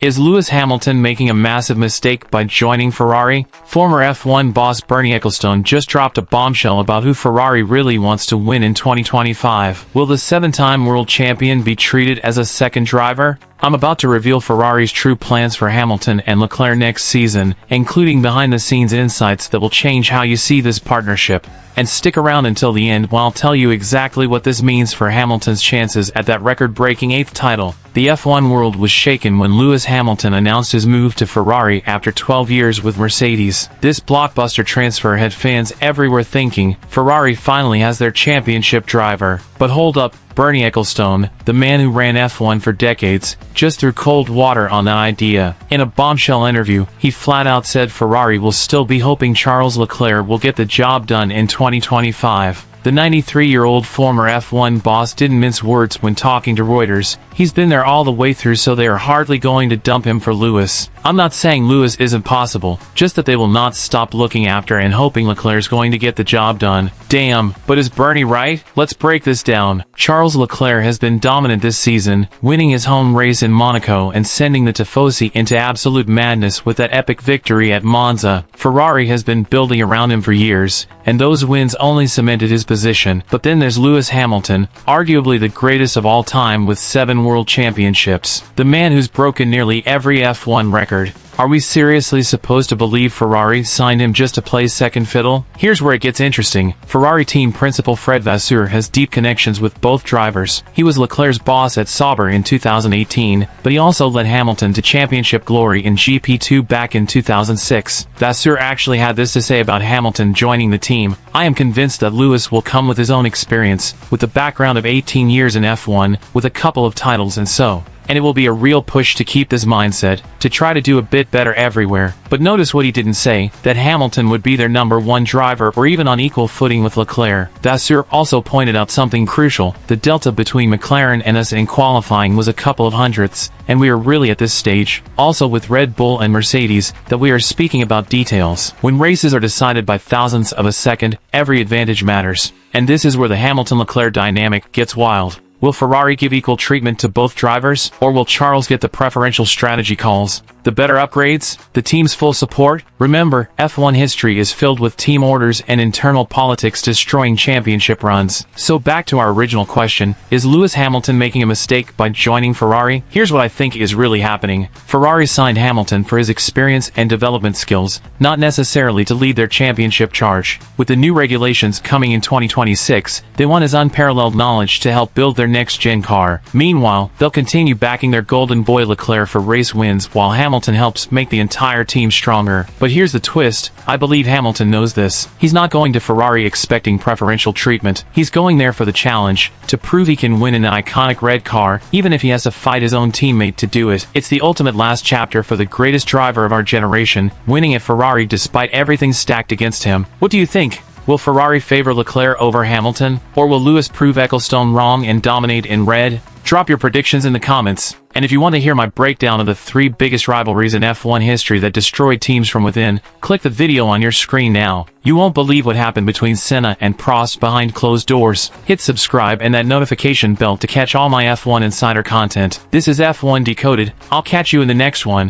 Is Lewis Hamilton making a massive mistake by joining Ferrari? Former F1 boss Bernie Ecclestone just dropped a bombshell about who Ferrari really wants to win in 2025. Will the 7-time world champion be treated as a second driver? I'm about to reveal Ferrari's true plans for Hamilton and Leclerc next season, including behind-the-scenes insights that will change how you see this partnership. And stick around until the end while I'll tell you exactly what this means for Hamilton's chances at that record-breaking 8th title. The F1 world was shaken when Lewis Hamilton announced his move to Ferrari after 12 years with Mercedes. This blockbuster transfer had fans everywhere thinking Ferrari finally has their championship driver. But hold up, Bernie Ecclestone, the man who ran F1 for decades, just threw cold water on the idea. In a bombshell interview, he flat out said Ferrari will still be hoping Charles Leclerc will get the job done in 2025. The 93-year-old former F1 boss didn't mince words when talking to Reuters. He's been there all the way through, so they are hardly going to dump him for Lewis. I'm not saying Lewis isn't possible, just that they will not stop looking after and hoping Leclerc's going to get the job done. Damn, but is Bernie right? Let's break this down. Charles Leclerc has been dominant this season, winning his home race in Monaco and sending the Tifosi into absolute madness with that epic victory at Monza. Ferrari has been building around him for years, and those wins only cemented his position. But then there's Lewis Hamilton, arguably the greatest of all time with 7 world championships. The man who's broken nearly every F1 record. Are we seriously supposed to believe Ferrari signed him just to play second fiddle? Here's where it gets interesting. Ferrari team principal FRED Vasseur has deep connections with both drivers. He was Leclerc's boss at Sauber in 2018, but he also led Hamilton to championship glory in GP2 back in 2006. Vasseur actually had this to say about Hamilton joining the team. I am convinced that Lewis will come with his own experience, with the background of 18 years in F1, with a couple of titles and it will be a real push to keep this mindset, to try to do a bit better everywhere. But notice what he didn't say, that Hamilton would be their #1 driver or even on equal footing with Leclerc. Vasseur also pointed out something crucial. The delta between McLaren and us in qualifying was a couple of hundredths, and we are really at this stage, also with Red Bull and Mercedes, that we are speaking about details. When races are decided by thousandths of a second, every advantage matters. And this is where the Hamilton-Leclerc dynamic gets wild. Will Ferrari give equal treatment to both drivers, or will Charles get the preferential strategy calls, the better upgrades, the team's full support? Remember, F1 history is filled with team orders and internal politics destroying championship runs. So back to our original question, is Lewis Hamilton making a mistake by joining Ferrari? Here's what I think is really happening. Ferrari signed Hamilton for his experience and development skills, not necessarily to lead their championship charge. With the new regulations coming in 2026, they want his unparalleled knowledge to help build their next-gen car. Meanwhile, they'll continue backing their golden boy Leclerc for race wins while Hamilton helps make the entire team stronger. But here's the twist. I believe Hamilton knows this. He's not going to Ferrari expecting preferential treatment. He's going there for the challenge, to prove he can win in an iconic red car, even if he has to fight his own teammate to do it. It's the ultimate last chapter for the greatest driver of our generation, winning at Ferrari despite everything stacked against him. What do you think? Will Ferrari favor Leclerc over Hamilton? Or will Lewis prove Ecclestone wrong and dominate in red? Drop your predictions in the comments. And if you want to hear my breakdown of the 3 biggest rivalries in F1 history that destroyed teams from within, click the video on your screen now. You won't believe what happened between Senna and Prost behind closed doors. Hit subscribe and that notification bell to catch all my F1 Insider content. This is F1 Decoded. I'll catch you in the next one.